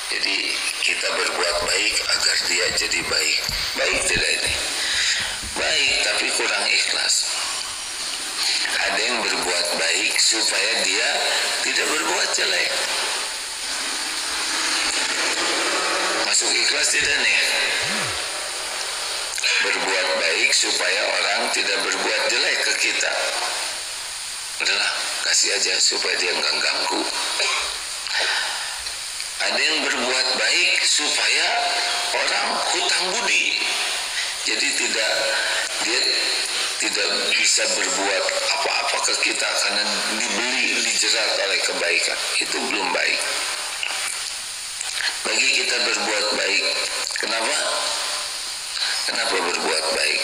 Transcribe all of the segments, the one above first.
Jadi kita berbuat baik agar dia jadi baik. Baik tidak ini? Baik, tapi kurang ikhlas. Ada yang berbuat baik supaya dia tidak berbuat jelek. Masuk ikhlas tidak nih? Berbuat baik supaya orang tidak berbuat jelek ke kita. Udahlah, kasih aja supaya dia nggak ganggu. Ada yang berbuat baik supaya orang hutang budi. Jadi dia tidak bisa berbuat apa-apa ke kita karena dijerat oleh kebaikan. Itu belum baik. Bagi kita berbuat baik. Kenapa? Kenapa berbuat baik?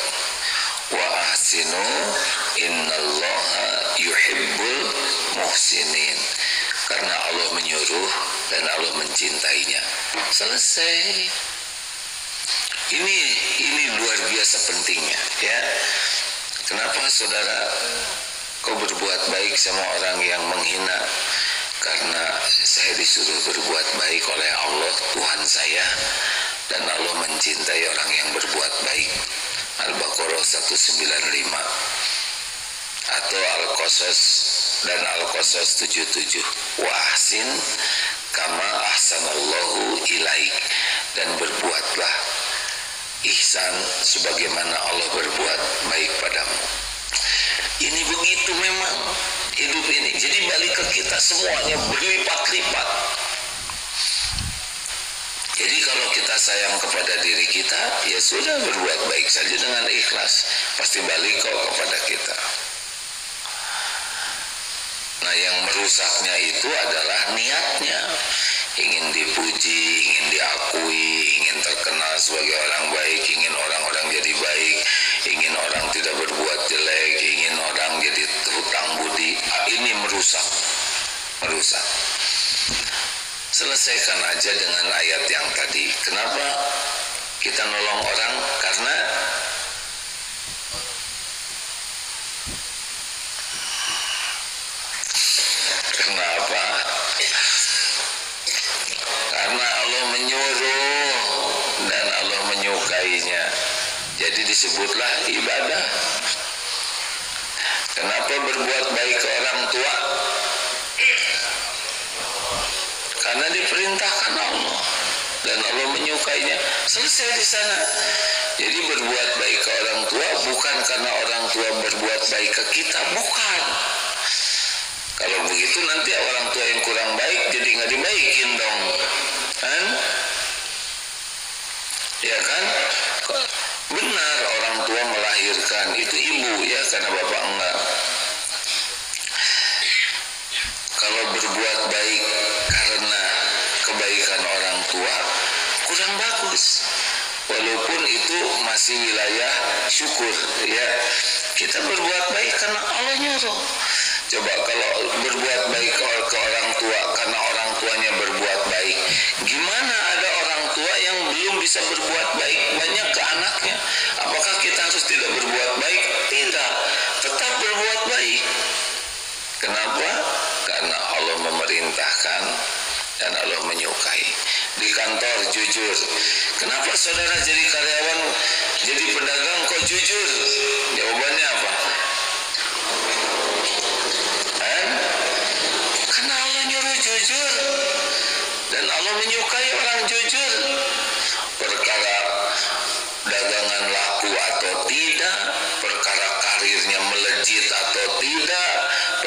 Wa ahsinu innallaha yuhibbul muhsinin. Karena Allah menyuruh dan Allah mencintainya. Selesai. Ini luar biasa pentingnya, ya. Kenapa saudara kau berbuat baik sama orang yang menghina? Karena saya disuruh berbuat baik oleh Allah, Tuhan saya, dan Allah mencintai orang yang berbuat baik. Al-Baqarah 195 atau Al-Qasas dan Al-Qasas 77. Wa ahsin kama ahsanallahu ilaik, dan berbuatlah ihsan sebagaimana Allah berbuat baik padamu. Ini begitu memang hidup ini. Jadi balik ke kita semuanya berlipat-lipat. Jadi kalau kita sayang kepada diri kita, ya sudah, berbuat baik saja dengan ikhlas, pasti balik kok kepada kita. Nah, yang merusaknya itu adalah niatnya. Ingin dipuji, ingin diakui, ingin terkenal sebagai orang baik, ingin orang-orang jadi baik, ingin orang tidak berbuat jelek, ingin orang jadi hutang budi. Ini merusak. Selesaikan aja dengan ayat yang tadi. Kenapa kita nolong orang? Karena kenapa? Karena Allah menyuruh dan Allah menyukainya. Jadi disebutlah ibadah. Kenapa berbuat baik ke orang tua? Karena diperintahkan Allah dan Allah menyukainya. Selesai di sana. Jadi berbuat baik ke orang tua bukan karena orang tua berbuat baik ke kita, bukan. Kalau begitu nanti orang tua yang kurang baik jadi nggak dibaikin dong, kan? Ya kan? Benar, orang tua melahirkan itu ibu, ya, karena bapak enggak. Kalau berbuat baik karena kebaikan orang tua kurang bagus, walaupun itu masih wilayah syukur, ya. Kita berbuat baik karena Allah nyuruh. Coba kalau berbuat baik ke orang tua karena orang tuanya berbuat baik, gimana ada orang tua yang belum bisa berbuat baik banyak ke anaknya? Apakah kita harus tidak berbuat baik? Tidak, tetap berbuat baik. Kenapa? Karena Allah memerintahkan dan Allah menyukai. Di kantor jujur. Kenapa saudara jadi karyawan, jadi pedagang kok jujur? Jawabannya apa? Karena Allah nyuruh jujur dan Allah menyukai orang jujur. Perkara dagangan laku atau tidak, perkara karirnya melejit atau tidak,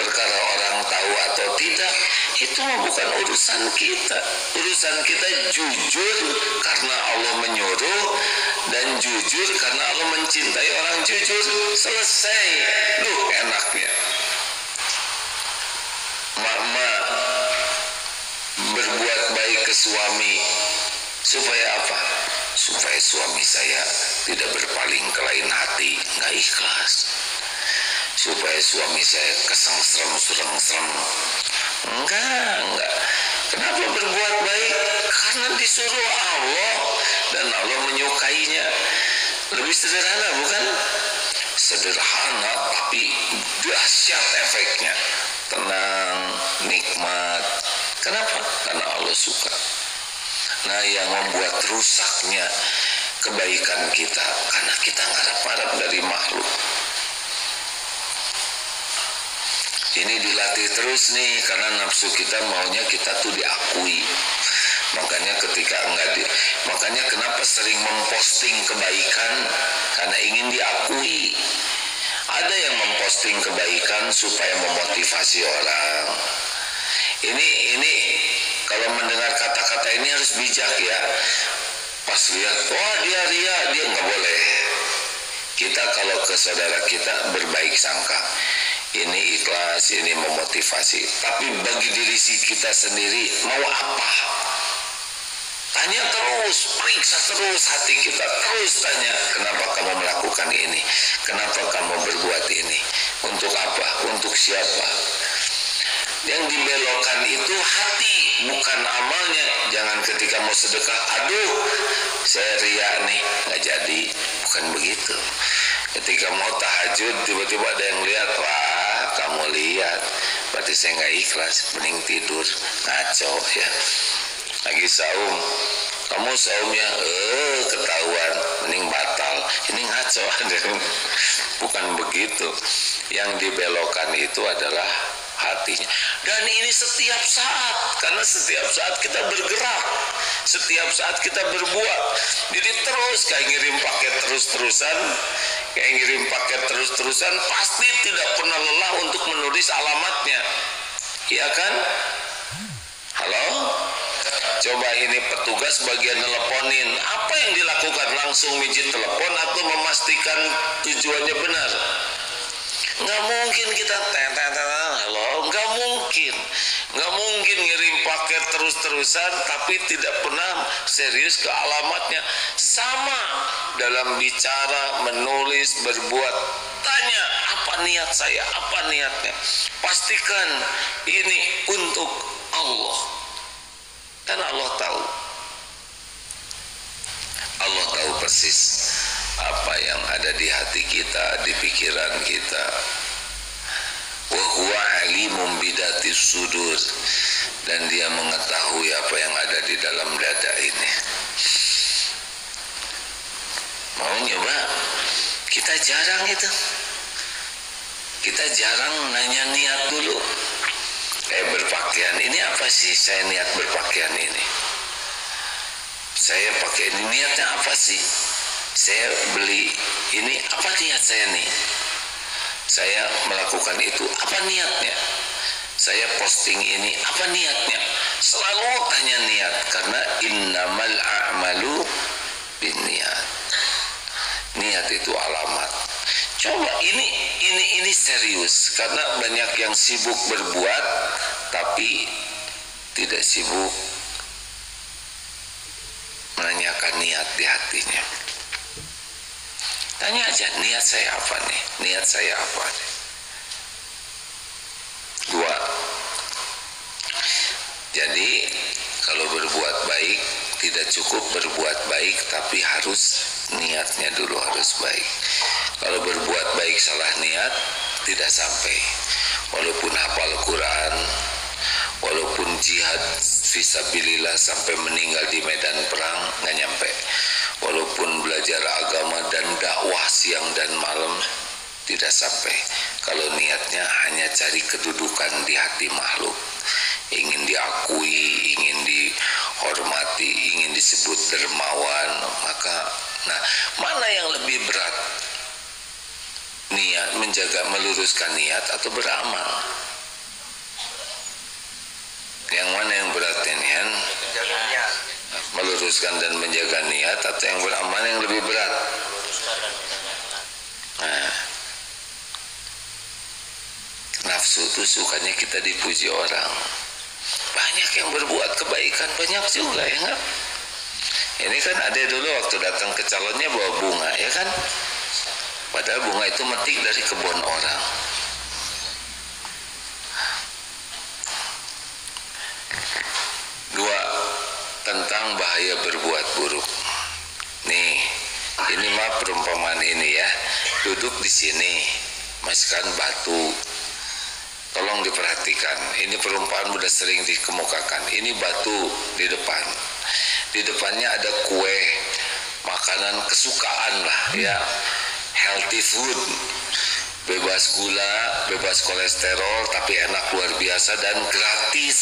perkara orang tahu atau tidak, itu bukan urusan kita. Urusan kita jujur karena Allah menyuruh dan jujur karena Allah mencintai orang jujur. Selesai. Duh, enaknya. Mama berbuat baik ke suami supaya apa? Supaya suami saya tidak berpaling ke lain hati, nggak ikhlas. Supaya suami saya kesengsrem. Enggak. Kenapa berbuat baik? Karena disuruh Allah dan Allah menyukainya. Lebih sederhana, bukan? Sederhana tapi dahsyat efeknya. Tenang, nikmat. Kenapa? Karena Allah suka. Nah, yang membuat rusaknya kebaikan kita karena kita ngarap-ngarap dari makhluk. Ini dilatih terus nih, karena nafsu kita maunya kita tuh diakui. Makanya makanya kenapa sering memposting kebaikan, karena ingin diakui. Ada yang memposting kebaikan supaya memotivasi orang. Ini kalau mendengar kata-kata ini harus bijak ya. Pas lihat, wah dia ria, dia nggak boleh. Kita kalau ke saudara kita berbaik sangka, ini ikhlas, ini memotivasi. Tapi bagi diri kita sendiri mau apa? Tanya terus, periksa terus hati kita, terus tanya, kenapa kamu melakukan ini? Kenapa kamu berbuat ini? Untuk apa? Untuk siapa? Yang dibelokkan itu hati, bukan amalnya. Jangan ketika mau sedekah, aduh saya ria nih, nggak jadi. Bukan begitu. Ketika mau tahajud, tiba-tiba ada yang lihat, wah kamu lihat, berarti saya nggak ikhlas, mending tidur, ngaco ya. Lagi saum, kamu saumnya ketahuan, mending batal, ini ngaco. Bukan begitu. Yang dibelokkan itu adalah hatinya. Dan ini setiap saat, karena setiap saat kita bergerak, setiap saat kita berbuat. Jadi terus kayak ngirim paket terus-terusan, pasti tidak pernah lelah untuk menulis alamatnya. Iya kan? Halo? Coba ini petugas bagian teleponin, apa yang dilakukan? Langsung mijit telepon atau memastikan tujuannya benar? Nggak mungkin kita halo, nggak mungkin ngirim paket terus-terusan tapi tidak pernah serius ke alamatnya. Sama dalam bicara, menulis, berbuat, tanya apa niat saya, apa niatnya, pastikan ini untuk Allah. Dan Allah tahu persis apa yang ada di hati kita, di pikiran kita. Wa huwa alimun bidatis sudur, dan dia mengetahui apa yang ada di dalam dada ini. Mau nyoba? Kita jarang itu. Kita jarang nanya niat dulu. Berpakaian ini apa sih? Saya niat berpakaian ini. Saya pakai ini, niatnya apa sih? Saya beli ini, apa niat saya nih? Saya melakukan itu, apa niatnya? Saya posting ini, apa niatnya? Selalu tanya niat, karena innamal a'malu binniyat. Niat itu alamat. Coba ini serius, karena banyak yang sibuk berbuat tapi tidak sibuk menanyakan niat di hatinya. Tanya aja, niat saya apa nih? Niat saya apa nih? 2. Jadi kalau berbuat baik tidak cukup berbuat baik, tapi harus niatnya dulu harus baik. Kalau berbuat baik salah niat, tidak sampai. Walaupun hafal Quran, walaupun jihad fisabilillah sampai meninggal di medan perang, nggak nyampe. Walaupun belajar agama dan dakwah siang dan malam, tidak sampai. Kalau niatnya hanya cari kedudukan di hati makhluk, ingin diakui, ingin dihormati, ingin disebut dermawan, maka mana yang lebih berat? Niat, menjaga, meluruskan niat atau beramal? Yang mana yang berat ini kan? Meluruskan dan menjaga niat atau yang beramal yang lebih berat? Nafsu itu sukanya kita dipuji orang. Banyak yang berbuat kebaikan, banyak juga ya enggak? Ini kan ada dulu waktu datang ke calonnya bawa bunga ya kan? Padahal bunga itu metik dari kebun orang. Dua, tentang bahaya berbuat buruk. Nih, ini mah perumpamaan ini ya. Duduk di sini, masukkan batu. Tolong diperhatikan. Ini perumpamaan sudah sering dikemukakan. Ini batu di depan. di depannya ada kue, makanan kesukaan lah ya, healthy food, bebas gula, bebas kolesterol, tapi enak luar biasa dan gratis.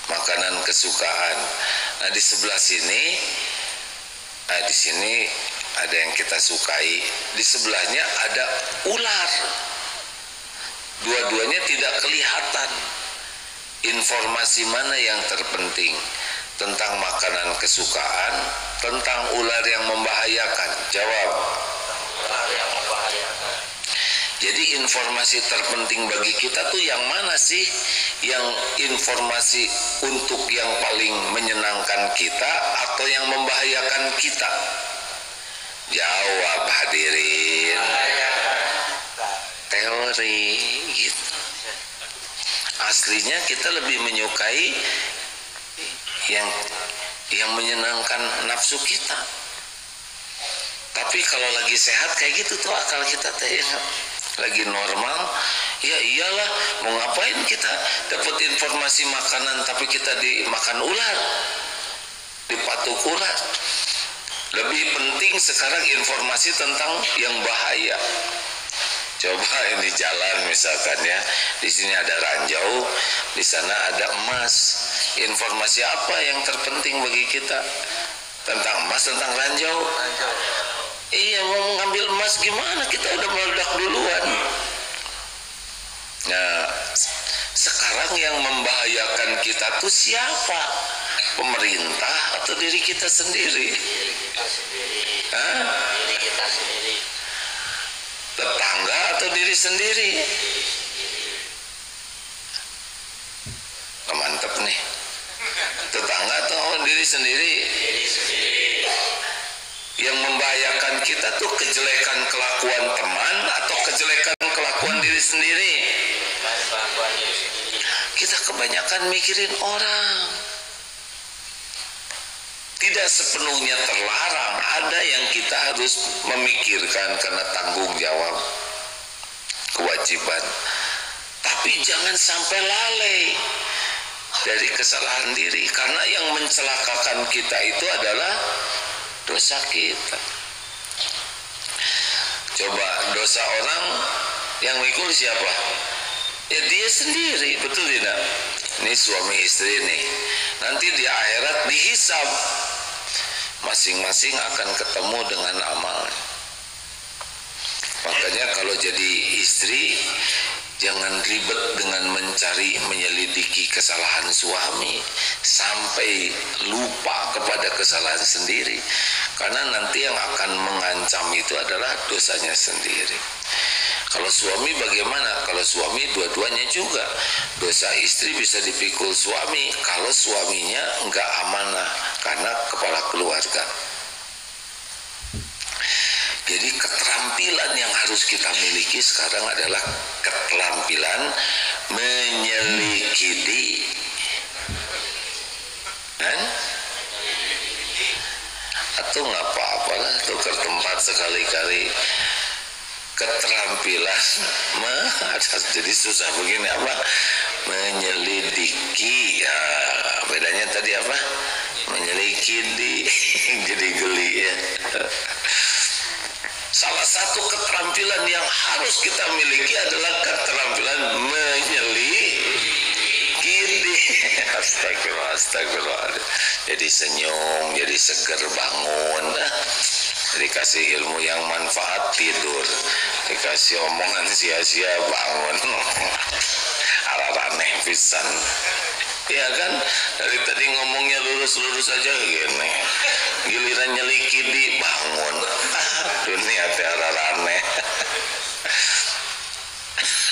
Makanan kesukaan. Nah di sebelah sini, di sini ada yang kita sukai, di sebelahnya ada ular. Dua-duanya tidak kelihatan. Informasi mana yang terpenting? Tentang makanan kesukaan, tentang ular yang membahayakan? Jawab. Ular yang membahayakan. Jadi informasi terpenting bagi kita tuh yang mana sih? Yang informasi untuk yang paling menyenangkan kita atau yang membahayakan kita? Jawab hadirin. Teori gitu. Aslinya kita lebih menyukai yang menyenangkan nafsu kita. Tapi kalau lagi sehat kayak gitu tuh akal kita teh lagi normal, ya iyalah, mau ngapain kita dapat informasi makanan tapi kita dimakan ular, dipatuk ular. Lebih penting sekarang informasi tentang yang bahaya. Coba ini jalan misalkan ya, di sini ada ranjau, di sana ada emas. Informasi apa yang terpenting bagi kita? Tentang emas, tentang ranjau. Iya, mau ngambil emas gimana? Kita udah meledak duluan. Nah, sekarang yang membahayakan kita tuh siapa? Pemerintah atau diri kita sendiri? Diri kita sendiri. Hah? Diri kita sendiri. Tetangga atau diri sendiri? Mantap nih. Tetangga atau diri sendiri? Diri sendiri. Yang membahayakan kita tuh kejelekan kelakuan teman atau kejelekan kelakuan diri sendiri? Kita kebanyakan mikirin orang. Tidak sepenuhnya terlarang, ada yang kita harus memikirkan karena tanggung jawab, kewajiban. Tapi jangan sampai lalai dari kesalahan diri, karena yang mencelakakan kita itu adalah dosa kita. Coba dosa orang yang mikul siapa? Ya dia sendiri, betul tidak? Ini suami istri nih, nanti di akhirat dihisab, masing-masing akan ketemu dengan amalnya. Makanya kalau jadi istri jangan ribet dengan mencari menyelidiki kesalahan suami sampai lupa kepada kesalahan sendiri, karena nanti yang akan mengancam itu adalah dosanya sendiri. Kalau suami bagaimana? Kalau suami dua-duanya juga. Dosa istri bisa dipikul suami kalau suaminya enggak amanah karena kepala keluarga. Jadi keterampilan yang harus kita miliki sekarang adalah keterampilan menyelidiki. Atau nggak apa-apa lah, tukar tempat sekali-kali. Keterampilan jadi susah begini apa? Menyelidiki. Ya, bedanya tadi apa? Menyelidiki. Jadi geli ya. Salah satu keterampilan yang harus kita miliki adalah keterampilan menyelidiki. Astagfirullah. Jadi senyum, jadi seger bangun. Dikasih ilmu yang manfaat tidur, dikasih omongan sia-sia bangun. Aneh pisan. Ya kan, dari tadi ngomongnya lurus-lurus aja gini, giliran nyelikidi bangun. Dunia teh aneh.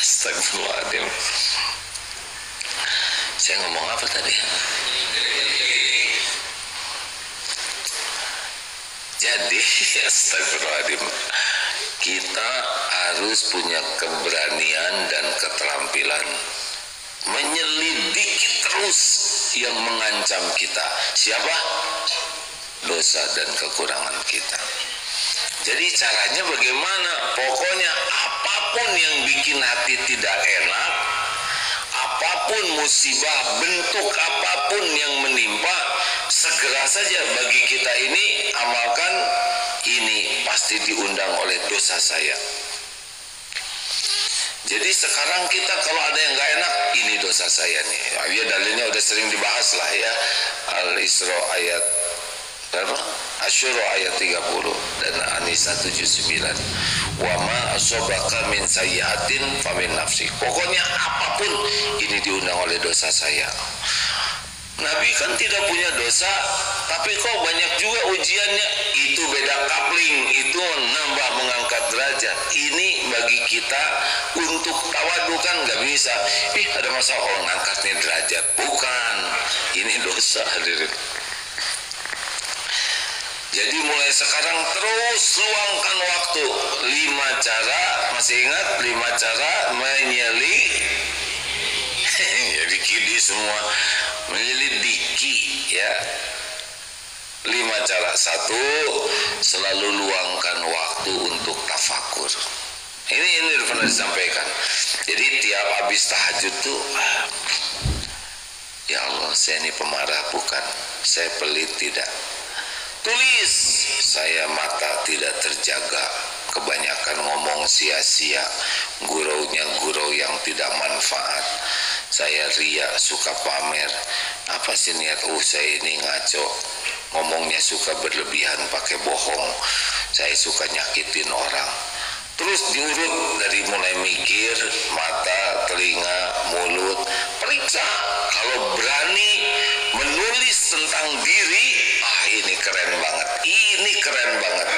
Astagfirullahaladzim. Saya ngomong apa tadi? Jadi, astagfirullahaladzim, kita harus punya keberanian dan keterampilan menyelidiki terus yang mengancam kita. Siapa? Dosa dan kekurangan kita. Jadi caranya bagaimana? Pokoknya apapun yang bikin hati tidak enak, apapun musibah, bentuk apapun yang menimpa, segera saja bagi kita ini amalkan, ini pasti diundang oleh dosa saya. Jadi sekarang kita kalau ada yang gak enak, ini dosa saya nih. Ya dalilnya udah sering dibahas lah ya. Al-Isra ayat berapa? Asyura ayat 30 dan An-Nisa 79. Wa ma asobaka min sayyi'atin famin nafsi. Pokoknya apapun ini diundang oleh dosa saya. Nabi kan tidak punya dosa, tapi kok banyak juga ujiannya. Itu beda kapling, itu nambah mengangkat derajat. Ini bagi kita untuk tawadu kan nggak bisa. Ada masalah orang ngangkat nih derajat, bukan. Ini dosa, hadirin. Jadi mulai sekarang terus luangkan waktu. 5 cara, masih ingat 5 cara jadi kini semua menyelidiki ya. 5 cara. 1, selalu luangkan waktu untuk tafakur. Ini pernah disampaikan. Jadi tiap habis tahajud tuh, ya Allah, saya ini pemarah bukan, saya pelit tidak. Tulis, saya mata tidak terjaga, kebanyakan ngomong sia-sia, guraunya gurau yang tidak manfaat. Saya ria, suka pamer. Apa sih niat? Saya ini ngaco, ngomongnya suka berlebihan, pakai bohong. Saya suka nyakitin orang. Terus diurut dari mulai mikir, mata, telinga, mulut, periksa. Kalau berani menulis tentang diri, ini keren banget, ini keren banget.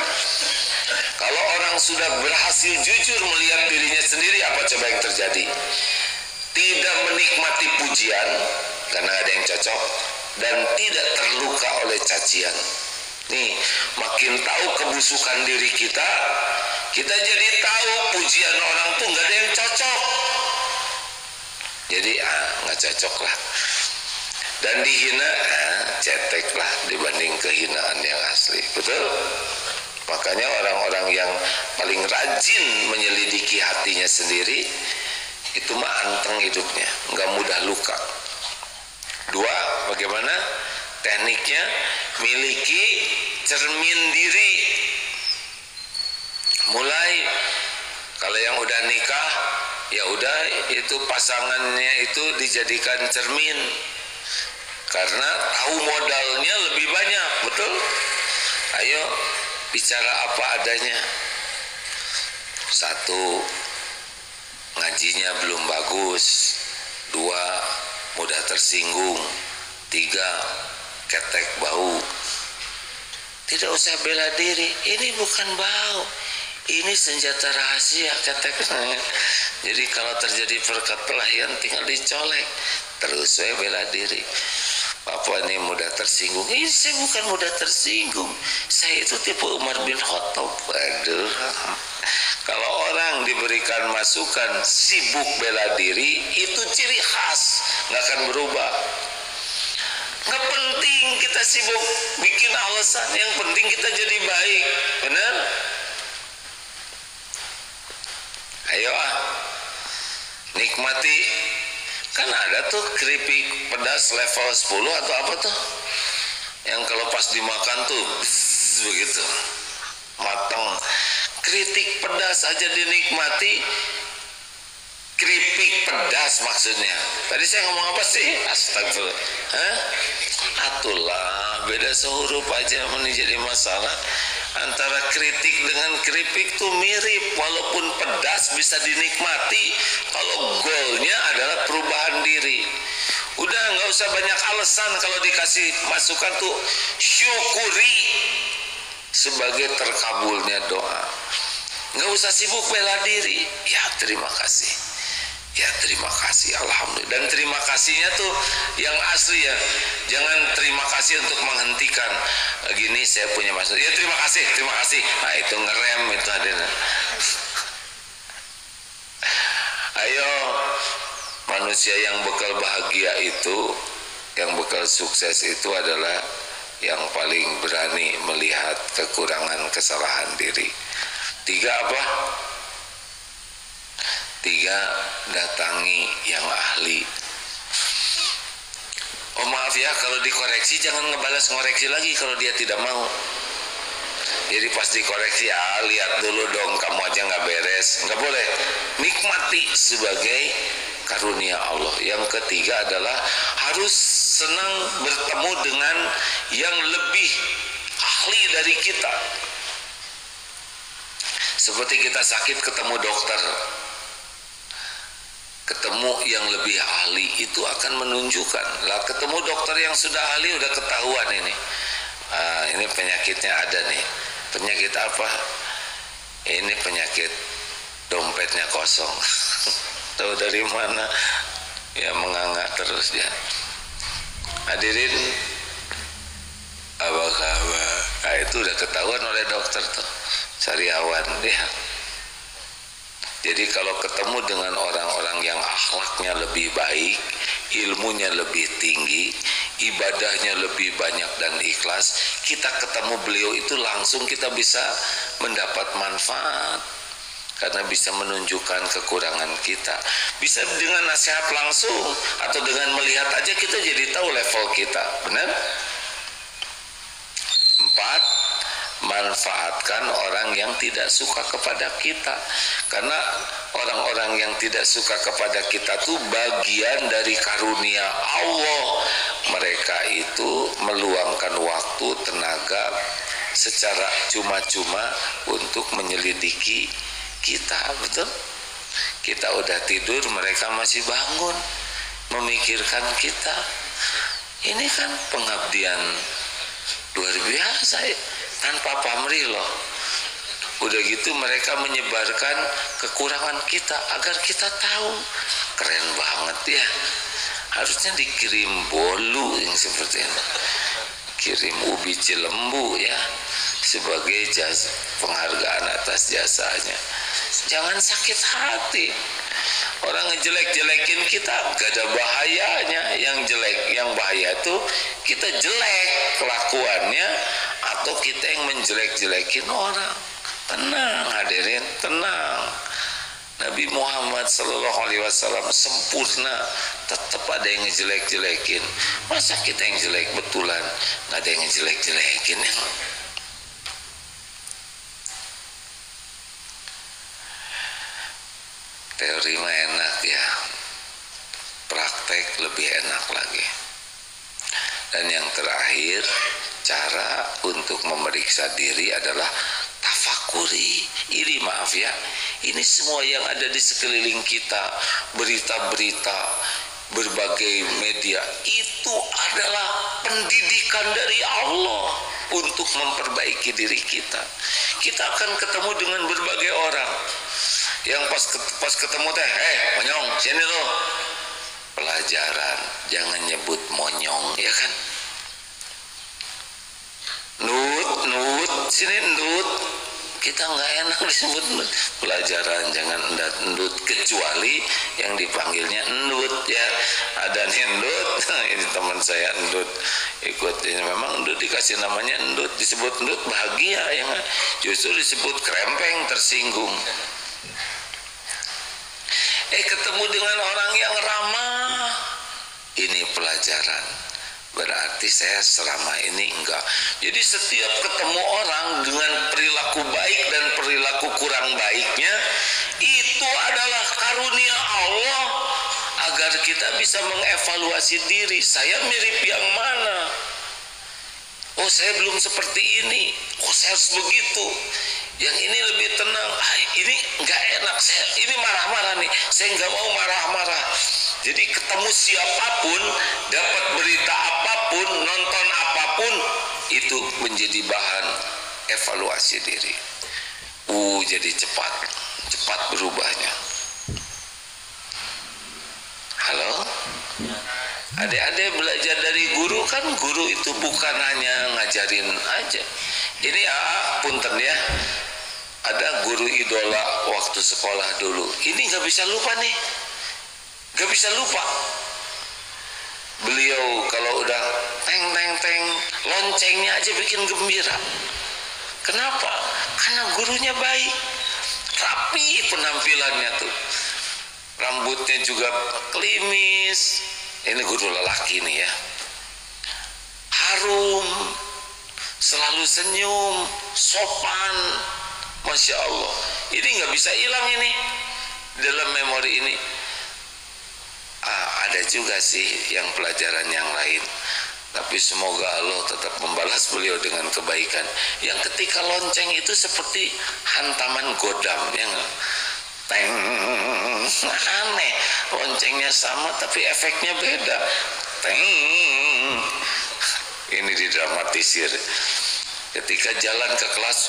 Kalau orang sudah berhasil jujur melihat dirinya sendiri, apa coba yang terjadi? Tidak menikmati pujian karena ada yang cocok, dan tidak terluka oleh cacian. Nih, makin tahu kebusukan diri kita, kita jadi tahu pujian orang tuh nggak ada yang cocok. Jadi nggak cocok lah. Dan dihina, cetek lah dibanding kehinaan yang asli. Betul? Makanya orang-orang yang paling rajin menyelidiki hatinya sendiri, itu mah anteng hidupnya, nggak mudah luka. 2, bagaimana tekniknya? Miliki cermin diri. Mulai kalau yang udah nikah, ya udah itu pasangannya itu dijadikan cermin. Karena tahu modalnya lebih banyak, betul? Ayo bicara apa adanya. 1, ngajinya belum bagus. 2, mudah tersinggung. 3, ketek bau. Tidak usah bela diri, ini bukan bau, ini senjata rahasia, ketek. Jadi kalau terjadi perkelahian tinggal dicolek. Terus saya bela diri. Bapak ini mudah tersinggung. Ini saya bukan mudah tersinggung, saya itu tipe Umar bin Khattab. Waduh. Kalau orang diberikan masukan sibuk bela diri, itu ciri khas, nggak akan berubah. Nggak penting kita sibuk bikin alasan, yang penting kita jadi baik. Benar? Ayo nikmati. Kan ada tuh keripik pedas level 10 atau apa tuh, yang kalau pas dimakan tuh begitu matang. Kritik pedas aja dinikmati. Keripik pedas maksudnya. Tadi saya ngomong apa sih? Astagfirullah. Atulah beda sehuruf aja menjadi masalah. Antara kritik dengan keripik tuh mirip, walaupun pedas bisa dinikmati kalau goalnya adalah perubahan diri. Udah nggak usah banyak alasan, kalau dikasih masukan tuh syukuri sebagai terkabulnya doa. Nggak usah sibuk bela diri. Ya terima kasih. Ya terima kasih, alhamdulillah. Dan terima kasihnya tuh yang asli ya. Jangan terima kasih untuk menghentikan. Gini saya punya maksud. Ya terima kasih, terima kasih. Nah itu ngerem itu adanya. Ayo, manusia yang bekal bahagia itu, yang bekal sukses itu adalah yang paling berani melihat kekurangan kesalahan diri. 3 apa? 3, datangi yang ahli. maaf ya, kalau dikoreksi jangan ngebalas ngoreksi lagi kalau dia tidak mau. Jadi pas dikoreksi, lihat dulu dong, kamu aja nggak beres, nggak boleh. Nikmati sebagai karunia Allah. Yang ketiga adalah harus senang bertemu dengan yang lebih ahli dari kita. Seperti kita sakit ketemu dokter, ketemu yang lebih ahli itu akan menunjukkan. Lah ketemu dokter yang sudah ahli udah ketahuan ini penyakitnya ada nih. Penyakit apa? Ini penyakit dompetnya kosong. Tahu dari mana? Ya menganga terus ya. Hadirin, apa kabar? Nah, itu udah ketahuan oleh dokter tuh, sariawan dia. Jadi kalau ketemu dengan orang-orang yang akhlaknya lebih baik, ilmunya lebih tinggi, ibadahnya lebih banyak dan ikhlas, kita ketemu beliau itu langsung kita bisa mendapat manfaat. Karena bisa menunjukkan kekurangan kita. Bisa dengan nasihat langsung atau dengan melihat aja kita jadi tahu level kita. Benar? 4, manfaatkan orang yang tidak suka kepada kita. Karena orang-orang yang tidak suka kepada kita itu bagian dari karunia Allah. Mereka itu meluangkan waktu, tenaga secara cuma-cuma untuk menyelidiki kita, betul? Kita udah tidur, mereka masih bangun memikirkan kita. Ini kan pengabdian luar biasa ya, tanpa pamrih loh. Udah gitu mereka menyebarkan kekurangan kita agar kita tahu. Keren banget ya. Harusnya dikirim bolu yang seperti ini, kirim ubi cilembu ya, sebagai penghargaan atas jasanya. Jangan sakit hati. Orang ngejelek-jelekin kita gak ada bahayanya. Yang jelek, yang bahaya tuh kita jelek kelakuannya atau kita yang menjelek-jelekin orang. Tenang hadirin, tenang. Nabi Muhammad SAW sempurna, tetap ada yang ngejelek-jelekin. Masa kita yang jelek betulan, gak ada yang ngejelek-jelekin ya? Teori mah enak ya, praktek lebih enak lagi. Dan yang terakhir, cara untuk memeriksa diri adalah tafakuri. Ini maaf ya, ini semua yang ada di sekeliling kita, berita-berita, berbagai media, itu adalah pendidikan dari Allah untuk memperbaiki diri kita. Kita akan ketemu dengan berbagai orang yang pas ketemu teh, monyong, sini lo. Pelajaran, jangan nyebut monyong, ya kan? Nut, sini ndut. Kita nggak enak disebut ndut. Pelajaran, jangan ndut, kecuali yang dipanggilnya ndut ya. Ada nih ndut, ini teman saya ndut ikut ini, memang ndut dikasih namanya ndut, disebut ndut bahagia, yang justru disebut krempeng, tersinggung. Ketemu dengan orang yang ramah, ini pelajaran. Berarti saya selama ini enggak. Jadi setiap ketemu orang dengan perilaku baik dan perilaku kurang baiknya, itu adalah karunia Allah agar kita bisa mengevaluasi diri. Saya mirip yang mana? Oh, saya belum seperti ini. Oh, saya harus begitu. Yang ini lebih tenang. Ini nggak enak. Saya ini marah-marah nih. Saya nggak mau marah-marah. Jadi ketemu siapapun, dapat berita apapun, nonton apapun, itu menjadi bahan evaluasi diri. Jadi cepat berubahnya. Halo? Adik-adik belajar dari guru, kan guru itu bukan hanya ngajarin aja. Ini punten ya, ada guru idola waktu sekolah dulu. Ini nggak bisa lupa nih, nggak bisa lupa. Beliau kalau udah teng, loncengnya aja bikin gembira. Kenapa? Karena gurunya baik, rapi penampilannya tuh, rambutnya juga klimis. Ini guru lelaki nih ya, harum, selalu senyum, sopan, Masya Allah. Ini nggak bisa hilang ini dalam memori ini. Ada juga sih yang pelajaran yang lain, tapi semoga Allah tetap membalas beliau dengan kebaikan. Yang ketika lonceng itu seperti hantaman godam, yang teng, aneh, loncengnya sama tapi efeknya beda, teng. Ini didramatisir. Ketika jalan ke kelas,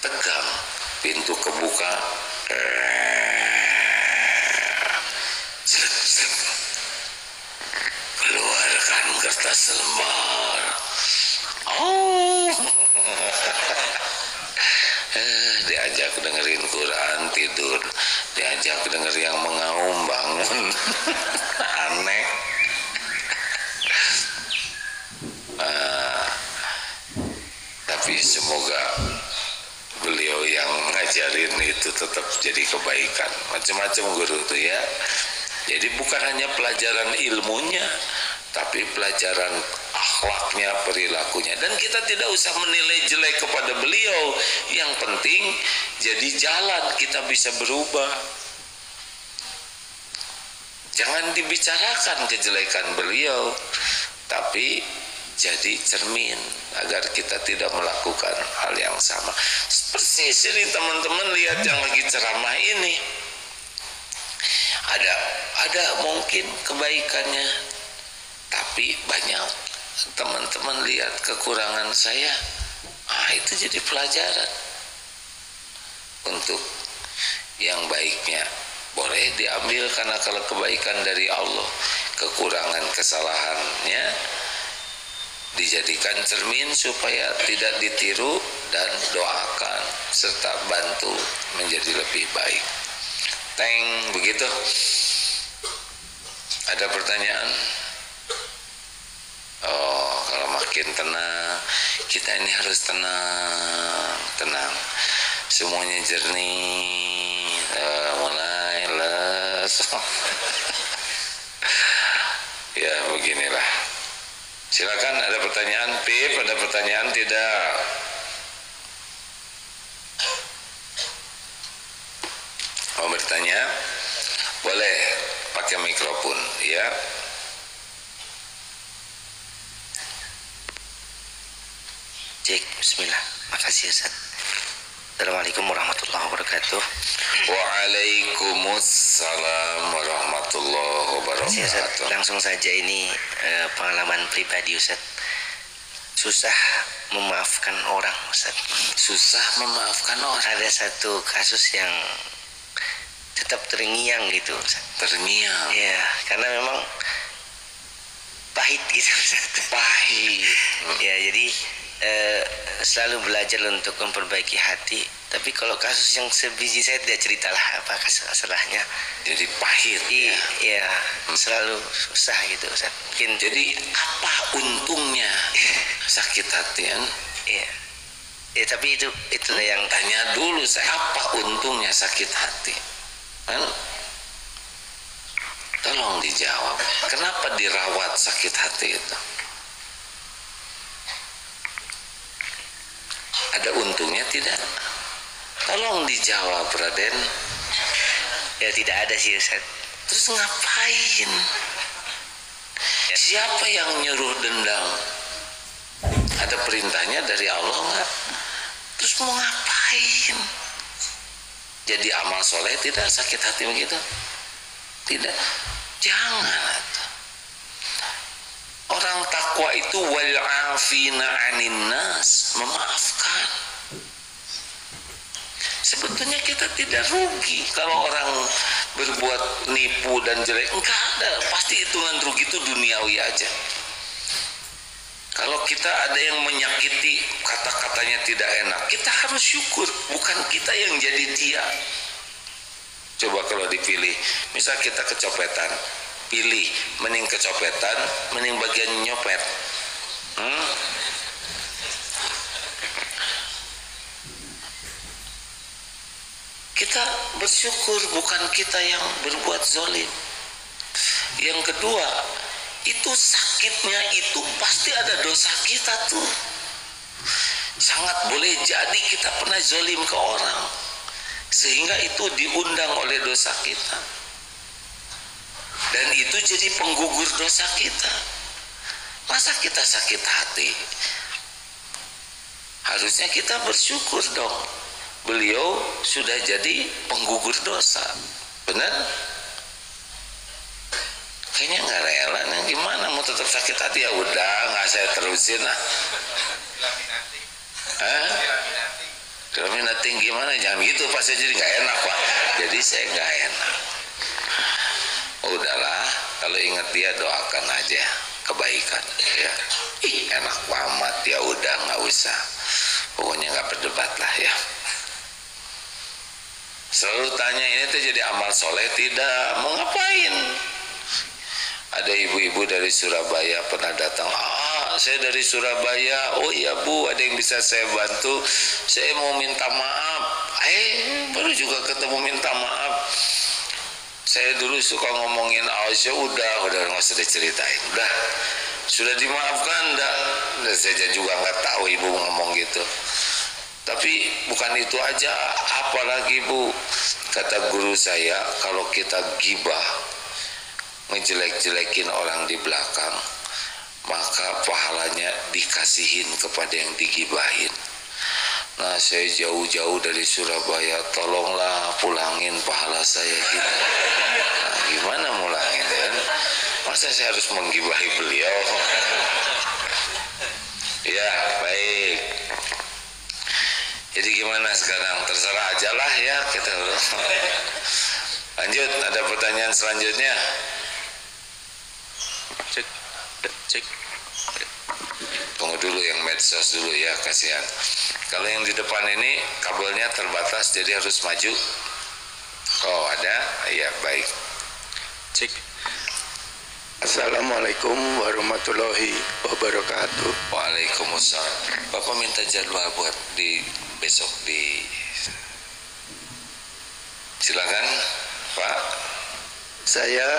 tegang, pintu kebuka, keluarkan kertas lembar. Oh, diajak dengerin Quran, tidur. Diajak denger yang mengaum, bangun. Aneh. Tapi semoga beliau yang ngajarin itu tetap jadi kebaikan. Macam-macam guru tuh ya. Jadi bukan hanya pelajaran ilmunya, tapi pelajaran akhlaknya, perilakunya. Dan kita tidak usah menilai jelek kepada beliau. Yang penting jadi jalan kita bisa berubah. Jangan dibicarakan kejelekan beliau, tapi jadi cermin agar kita tidak melakukan hal yang sama. Persis ini teman-teman lihat yang lagi ceramah ini. Ada mungkin kebaikannya, tapi banyak teman-teman lihat kekurangan saya. Itu jadi pelajaran untuk yang baiknya. Boleh diambil karena kalau kebaikan dari Allah, kekurangan kesalahannya dijadikan cermin supaya tidak ditiru, dan doakan serta bantu menjadi lebih baik. Teng, begitu. Ada pertanyaan? Oh, kalau makin tenang, kita ini harus tenang. Semuanya jernih, mulai les. Ya, beginilah. Silakan, ada pertanyaan, Pip? Ada pertanyaan tidak? Mau bertanya? Boleh pakai mikrofon, ya. Cek, bismillah. Makasih Ustaz. Assalamualaikum warahmatullahi wabarakatuh. Waalaikumsalam warahmatullahi wabarakatuh. Ustaz, langsung saja ini pengalaman pribadi Ustaz. Susah memaafkan orang Ustaz. Susah memaafkan orang. Ada satu kasus yang tetap terngiang gitu Ustaz. Terngiang? Ya, karena memang pahit gitu Ustaz. Pahit. Ya, jadi selalu belajar untuk memperbaiki hati. Tapi kalau kasus yang sebiji saya tidak ceritalah apa masalahnya. Jadi pahit. Iya, selalu susah gitu Ustaz. Mungkin jadi apa untungnya sakit hati kan? Iya. Ya, tapi itulah yang tanya dulu saya, apa untungnya sakit hati? Kan? Tolong dijawab. Kenapa dirawat sakit hati itu? Ada untungnya tidak? Tolong dijawab, Raden. Ya, tidak ada sih Ustaz. Terus ngapain? Ya. Siapa yang nyuruh dendam? Ada perintahnya dari Allah nggak? Terus mau ngapain? Jadi amal soleh tidak, sakit hati begitu? Tidak. Jangan. Orang takwa itu wal afina 'anin nas, memaafkan. Sebetulnya kita tidak rugi kalau orang berbuat nipu dan jelek. Enggak ada, pasti hitungan rugi itu duniawi aja. Kalau kita ada yang menyakiti, kata-katanya tidak enak, kita harus syukur, bukan kita yang jadi dia. Coba kalau dipilih, misal kita kecopetan, pilih mending kecopetan, mending bagian nyopet. Kita bersyukur, bukan kita yang berbuat zolim. Yang kedua, itu sakitnya itu pasti ada dosa kita tuh. Sangat boleh jadi kita pernah zolim ke orang, sehingga itu diundang oleh dosa kita, dan itu jadi penggugur dosa kita. Masa kita sakit hati? Harusnya kita bersyukur dong, beliau sudah jadi penggugur dosa. Benar? Kayaknya nggak rela nih. Gimana mau tetap sakit hati? Ya udah, nggak saya terusin lah. Kelaminating gimana? Jangan gitu, Pak, saya jadi nggak enak, Pak. Jadi saya nggak enak. Udahlah, kalau ingat dia doakan aja kebaikan, ya. Ih, enak banget, ya udah nggak usah. Pokoknya nggak berdebat lah ya. Selalu tanya ini tuh jadi amal soleh tidak? Mau ngapain? Ada ibu-ibu dari Surabaya pernah datang. Saya dari Surabaya. Oh iya Bu, ada yang bisa saya bantu? Saya mau minta maaf. Baru juga ketemu minta maaf. Saya dulu suka ngomongin Aisyah, udah nggak usah diceritain. Udah, sudah dimaafkan, enggak? Saya juga nggak tahu ibu ngomong gitu. Tapi bukan itu aja, apalagi Bu, kata guru saya, kalau kita gibah, ngejelek-jelekin orang di belakang, maka pahalanya dikasihin kepada yang digibahin. Nah, saya jauh-jauh dari Surabaya, tolonglah pulangin pahala saya gitu. Nah, gimana mulangin ya? Masa saya harus menggibahi beliau? Ya, baik. Jadi gimana sekarang? Terserah aja lah ya kita. Lanjut, ada pertanyaan selanjutnya. Cek. Tunggu dulu yang medsos dulu ya, kasihan. Kalau yang di depan ini kabelnya terbatas, jadi harus maju. Oh, ada? Ya, baik. Cek. Assalamualaikum warahmatullahi wabarakatuh. Waalaikumsalam. Bapak minta jadwal buat di besok di. Silakan, Pak. Saya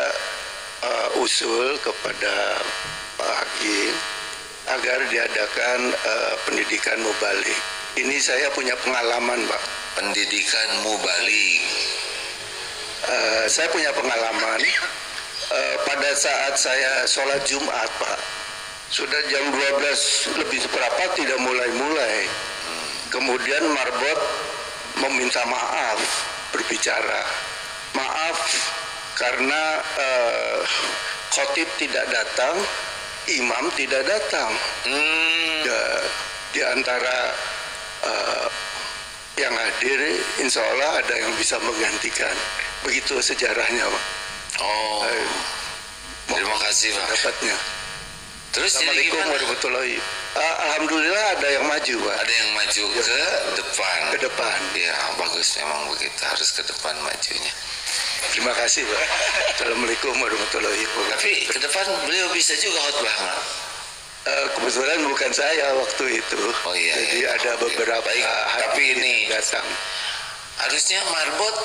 usul kepada Pak Hakim agar diadakan pendidikan mubalik. Ini saya punya pengalaman, Pak. Pendidikan mubalik. Saya punya pengalaman pada saat saya sholat Jumat, Pak. Sudah jam 12 lebih seberapa tidak mulai-mulai. Kemudian marbot meminta maaf, berbicara. Maaf karena khotib tidak datang, imam tidak datang. Di antara yang hadir, insya Allah ada yang bisa menggantikan. Begitu sejarahnya, Pak. Oh, terima kasih, Pak. Dapatnya. Terus jadi Assalamualaikum gimana? warahmatullahi. Alhamdulillah ada yang maju, Pak. Ada yang maju ke depan. Ke depan. Ya, bagus memang begitu, harus ke depan majunya. Terima kasih, Pak. Assalamualaikum warahmatullahi wabarakatuh. Tapi ke depan beliau bisa juga khotbah, nggak? Kebetulan bukan saya waktu itu. Oh iya. Jadi iya. ada beberapa Baik, tapi ini datang. harusnya marbot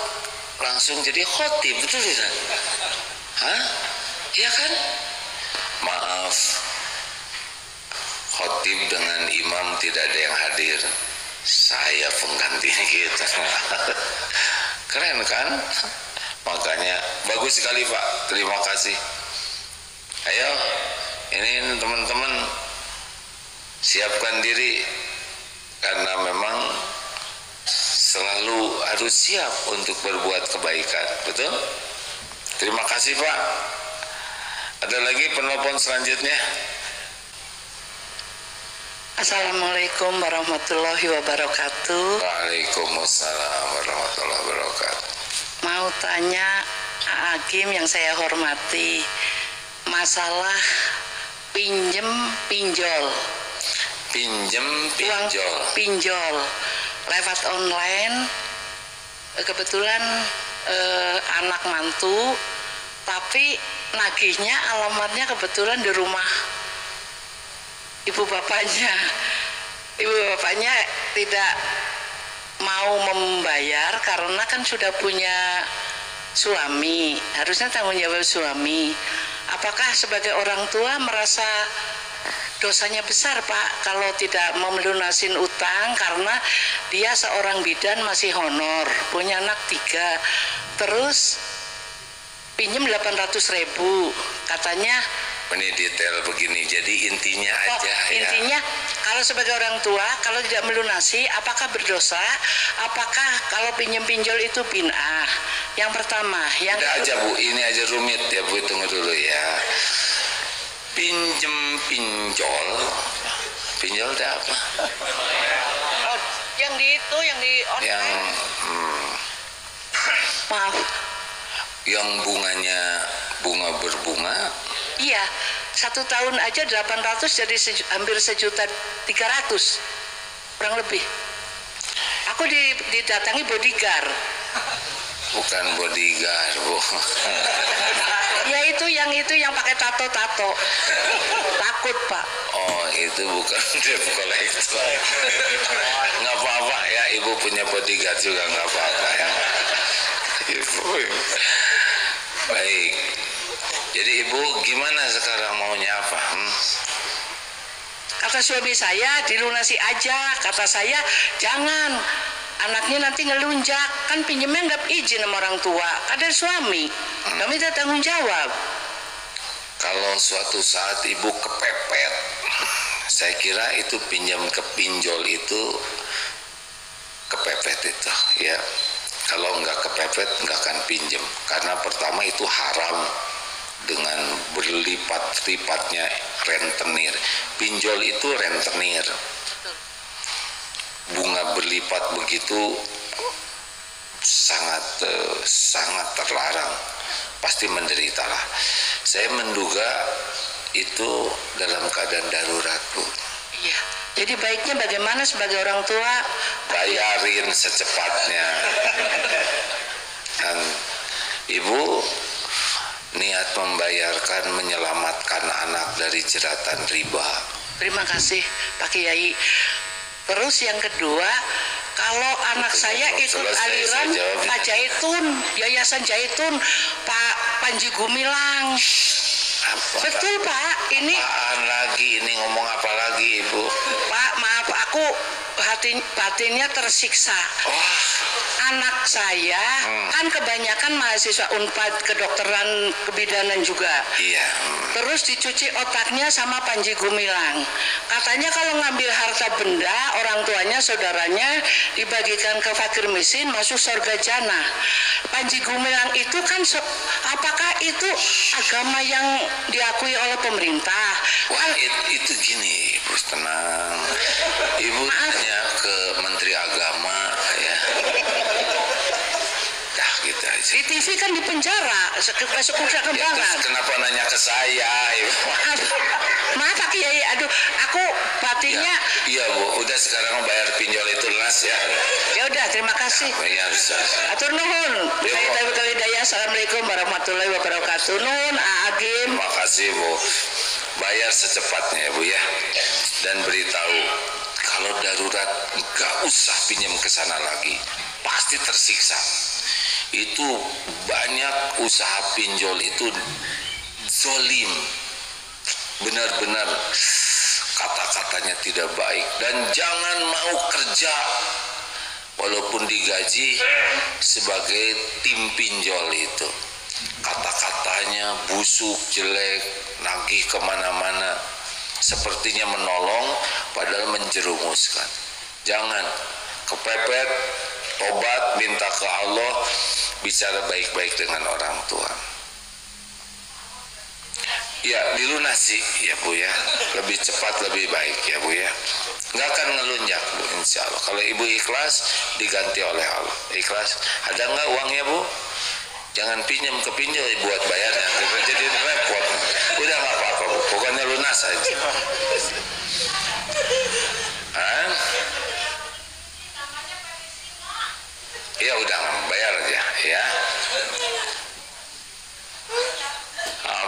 langsung jadi khotib, betul tidak? Hah? Iya kan? Maaf, khotib dengan imam tidak ada yang hadir. Saya penggantinya gitu. Keren kan? Makanya bagus sekali, Pak. Terima kasih. Ayo, ini teman-teman siapkan diri, karena memang selalu harus siap untuk berbuat kebaikan. Betul? Terima kasih, Pak. Ada lagi penelpon selanjutnya. Assalamualaikum warahmatullahi wabarakatuh. Waalaikumsalam warahmatullahi wabarakatuh. Mau tanya Hakim yang saya hormati, masalah pinjem pinjol. Pinjem Uang pinjol. pinjol lewat online. Kebetulan anak mantu, tapi nagihnya alamatnya kebetulan di rumah ibu bapaknya. Ibu bapaknya tidak mau membayar karena kan sudah punya suami, harusnya tanggung jawab suami. apakah sebagai orang tua merasa dosanya besar Pak kalau tidak mau melunasin utang karena dia seorang bidan masih honor, punya anak 3, terus pinjem 800.000 katanya. Ini detail begini, jadi intinya aja intinya kalau sebagai orang tua kalau tidak melunasi apakah berdosa, apakah kalau pinjam pinjol itu bid'ah? Yang pertama, yang udah aja Bu, ini aja rumit ya Bu, tunggu dulu ya. Pinjem pinjol itu apa? Oh, yang di itu, yang di online. Yang Maaf. Yang bunganya bunga berbunga. Iya, 1 tahun aja 800 jadi hampir 1.300.000 kurang lebih. Aku didatangi bodyguard. Bukan bodyguard Bu. Ya itu yang pakai tato. Takut Pak. Oh itu bukan debt collector. Nggak apa-apa ya, Ibu punya bodyguard juga nggak apa-apa ya. Ibu. Baik. Jadi Ibu gimana sekarang maunya apa? Kata suami saya dilunasi aja. Kata saya jangan. Anaknya nanti ngelunjak. Kan pinjemnya nggak izin sama orang tua. Ada suami. Kami tidak tanggung jawab. Kalau suatu saat Ibu kepepet, saya kira itu pinjam ke pinjol itu kepepet itu ya. Kalau nggak kepepet nggak akan pinjam. Karena pertama itu haram dengan berlipat-lipatnya rentenir. Pinjol itu rentenir. Bunga berlipat begitu sangat terlarang, pasti menderita lah. Saya menduga itu dalam keadaan darurat Bu. Iya. Jadi baiknya bagaimana sebagai orang tua? Bayarin secepatnya. Dan Ibu niat membayarkan, menyelamatkan anak dari jeratan riba. Terima kasih Pak Kiai. Terus yang kedua, kalau anak saya ikut aliran Pak Jaitun, Yayasan Jaitun, Pak Panji Gumilang. Apa? Betul Pak, ini Apaan lagi? Ini ngomong apa lagi Ibu? Pak maaf aku batinnya tersiksa. Wah, Anak saya kan kebanyakan mahasiswa Unpad kedokteran kebidanan juga. iya. Terus dicuci otaknya sama Panji Gumilang. Katanya kalau ngambil harta benda orang tuanya, saudaranya dibagikan ke fakir miskin masuk surga jannah. Panji Gumilang itu kan apakah itu agama yang diakui oleh pemerintah? Wah, itu gini, Ibu tenang. Ibu tanya ke Menteri Agama ya. Dah gitu aja. Di TV kan di penjara, Sekusa Ya, Kembangan. terus kenapa nanya ke saya, Ibu? Maaf Pak Kiai, aduh, aku batinnya. Iya Bu, udah sekarang bayar pinjol itu lunas ya. Ya udah, terima kasih. Iya bisa. Atur nuhun. Assalamualaikum warahmatullahi wabarakatuh. Nuhun, Agim. Terima kasih Bu. Bayar secepatnya Bu ya. Dan beritahu kalau darurat nggak usah pinjam ke sana lagi, pasti tersiksa. Itu banyak usaha pinjol itu zolim, benar-benar kata-katanya tidak baik. Dan jangan mau kerja walaupun digaji sebagai tim pinjol itu. Kata-katanya busuk, jelek, nagih kemana-mana, sepertinya menolong padahal menjerumuskan. Jangan kepepet, tobat, minta ke Allah, bicara baik-baik dengan orang tua. Ya dilunasi ya Bu ya, lebih cepat lebih baik ya Bu ya. Nggak akan ngelunjak Bu, insya Allah. Kalau Ibu ikhlas diganti oleh Allah. Ikhlas. Ada nggak uangnya Bu? Jangan pinjam ke pinjol buat bayarnya, jadi repot. Udah nggak apa-apa Bu, pokoknya lunas aja. Hah? Ya udah bayar aja ya.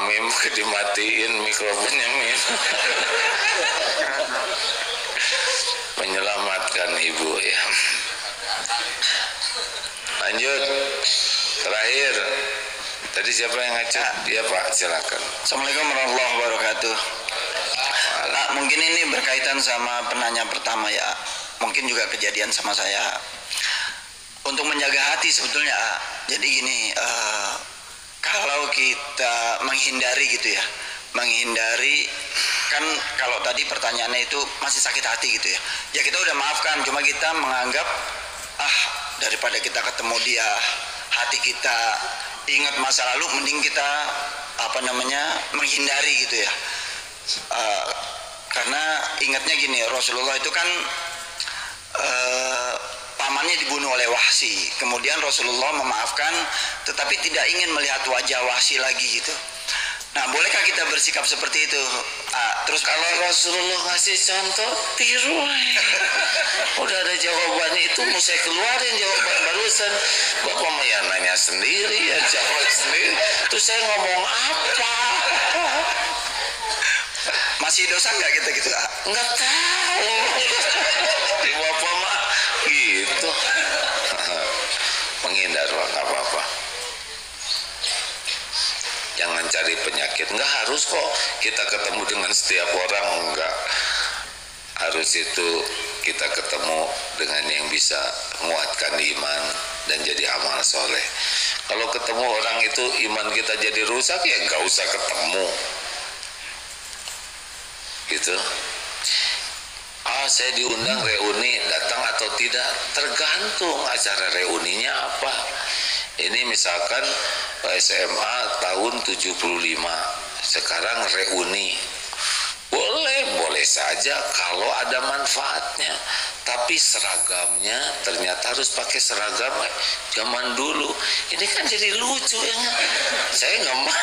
Amin, dimatiin mikrofonnya Min. Menyelamatkan Ibu ya. Lanjut. Terakhir Tadi siapa yang ngajak? Ya Pak, silakan. Assalamualaikum warahmatullahi wabarakatuh. Mungkin ini berkaitan sama penanya pertama ya. Mungkin juga kejadian sama saya. Untuk menjaga hati sebetulnya, jadi gini, kalau kita menghindari gitu ya, menghindari kan kalau tadi pertanyaannya itu masih sakit hati gitu ya. Ya kita udah maafkan, cuma kita menganggap daripada kita ketemu dia, hati kita ingat masa lalu, mending kita menghindari gitu ya. Karena ingatnya gini, Rasulullah itu kan pamannya dibunuh oleh Wahsy, kemudian Rasulullah memaafkan, tetapi tidak ingin melihat wajah Wahsy lagi gitu. Nah, bolehkah kita bersikap seperti itu? Terus kalau Rasulullah ngasih contoh, tiru. Udah ada jawabannya, itu mau saya keluarin jawaban barusan. Bapak mau ya nanya sendiri, ya jawab sendiri. Terus saya ngomong apa? Masih dosa nggak kita gitu? Nggak tahu. Bapak mah gitu. Menghindar, nggak apa-apa. Jangan cari penyakit. Nggak harus kok kita ketemu dengan setiap orang, enggak. Harus itu kita ketemu dengan yang bisa menguatkan iman dan jadi amal soleh. Kalau ketemu orang itu iman kita jadi rusak, ya nggak usah ketemu. Gitu. Saya diundang reuni, datang atau tidak, tergantung acara reuninya apa. Ini misalkan SMA tahun 75, sekarang reuni, boleh saja kalau ada manfaatnya. Tapi seragamnya ternyata harus pakai seragam zaman dulu. Ini kan jadi lucu ya. Saya nggak mau.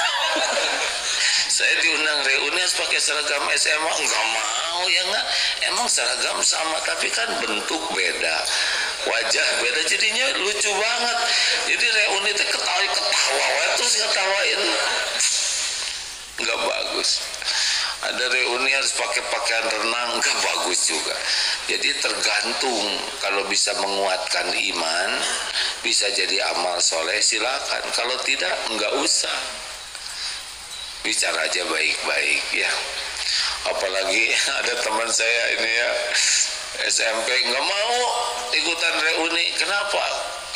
Saya diundang reuni harus pakai seragam SMA, nggak mau ya nggak. Emang seragam sama tapi kan bentuk beda, wajah beda, jadinya lucu banget. Jadi reuni itu ketawa terus ngetawain, nggak bagus. Ada reuni harus pakai pakaian renang, nggak bagus juga. Jadi tergantung, kalau bisa menguatkan iman, bisa jadi amal soleh, silakan. Kalau tidak, nggak usah. Bicara aja baik-baik ya. Apalagi ada teman saya ini ya, SMP nggak mau ikutan reuni. Kenapa?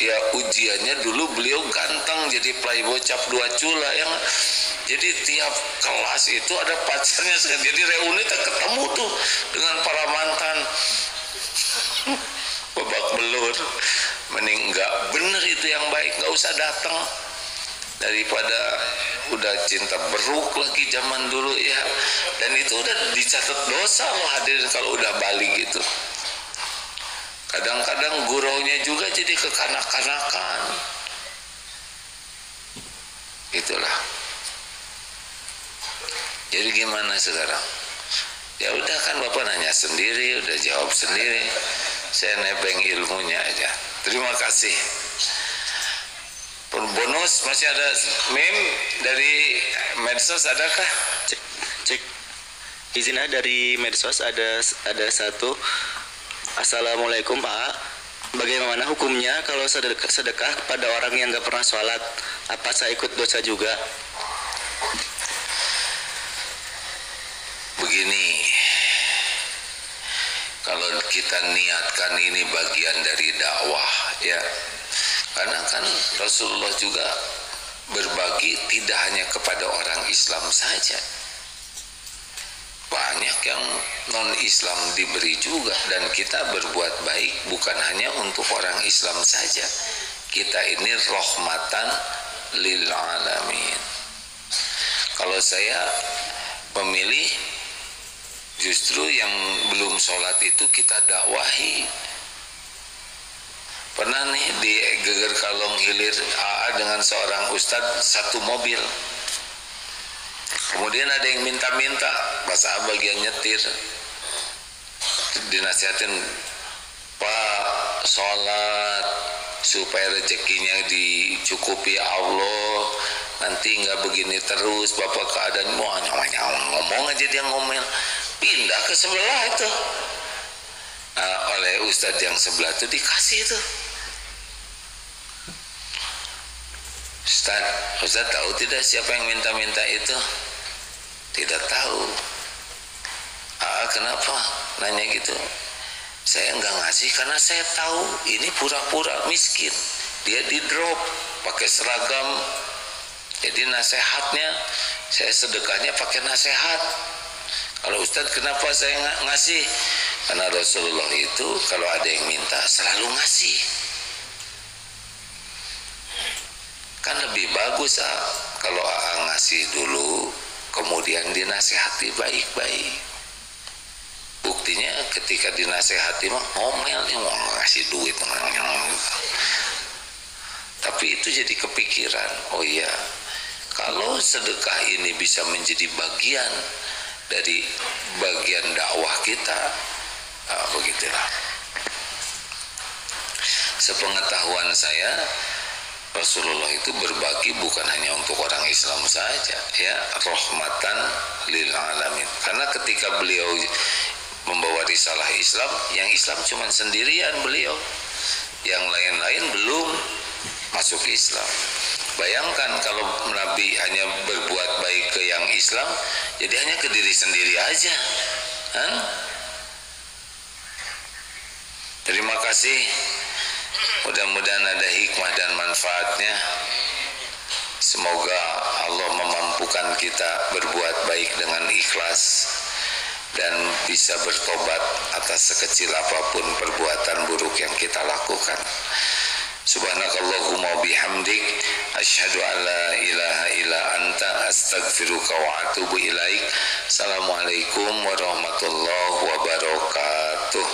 Ya ujiannya dulu beliau ganteng, jadi playboy cap 2 cula yang. Jadi tiap kelas itu ada pacarnya, jadi reuni ketemu tuh dengan para mantan. Babak belur. Mending nggak, bener itu yang baik, nggak usah datang. Daripada udah cinta beruk lagi zaman dulu ya. Dan itu udah dicatat dosa loh hadirin kalau udah balik gitu. Kadang-kadang gurunya juga jadi kekanak-kanakan. Itulah. Jadi gimana sekarang? Ya udah kan Bapak nanya sendiri, udah jawab sendiri. Saya nebeng ilmunya aja. Terima kasih. Bonus masih ada meme dari medsos, adakah? Cek. Izin dari medsos ada satu. Assalamualaikum Pak. Bagaimana hukumnya kalau sedekah kepada orang yang gak pernah sholat? Apa saya ikut dosa juga? Begini, kalau kita niatkan ini bagian dari dakwah ya, karena kan Rasulullah juga berbagi tidak hanya kepada orang Islam saja, banyak yang non Islam diberi juga. Dan kita berbuat baik bukan hanya untuk orang Islam saja, kita ini rahmatan lil alamin. Kalau saya memilih justru yang belum sholat itu kita dakwahi. Pernah nih di Geger Kalong Hilir AA dengan seorang ustadz satu mobil. Kemudian ada yang minta-minta, pas AA bagian nyetir, dinasihatin, Pak sholat supaya rezekinya dicukupi Allah, nanti nggak begini terus Bapak keadaan mau ngomong aja dia ngomel. Pindah ke sebelah itu oleh ustadz yang sebelah itu dikasih itu. Ustaz tahu tidak siapa yang minta-minta itu? Tidak tahu. Kenapa nanya gitu? Saya enggak ngasih karena saya tahu ini pura-pura miskin. Dia di drop pakai seragam. Jadi nasihatnya, saya sedekahnya pakai nasihat. Kalau Ustaz kenapa saya ngasih? Karena Rasulullah itu kalau ada yang minta selalu ngasih. Kan lebih bagus kalau ngasih dulu kemudian dinasihati baik-baik. Buktinya ketika dinasihati mah ngomel nih mau ngasih duit. Tapi itu jadi kepikiran, oh iya, kalau sedekah ini bisa menjadi bagian dari bagian dakwah kita, begitulah. Sepengetahuan saya, Rasulullah itu berbagi bukan hanya untuk orang Islam saja, ya, rahmatan lil alamin. Karena ketika beliau membawa risalah Islam, yang Islam cuma sendirian beliau, yang lain-lain belum masuk Islam. Bayangkan kalau Nabi hanya berbuat baik ke yang Islam, jadi hanya ke diri sendiri aja. Terima kasih. Mudah-mudahan ada hikmah dan manfaatnya. Semoga Allah memampukan kita berbuat baik dengan ikhlas dan bisa bertobat atas sekecil apapun perbuatan buruk yang kita lakukan. Subhanakallahumma bihamdik asyhadu an la ilaha illa anta astaghfiruka wa atubu ilaik. Assalamualaikum warahmatullahi wabarakatuh.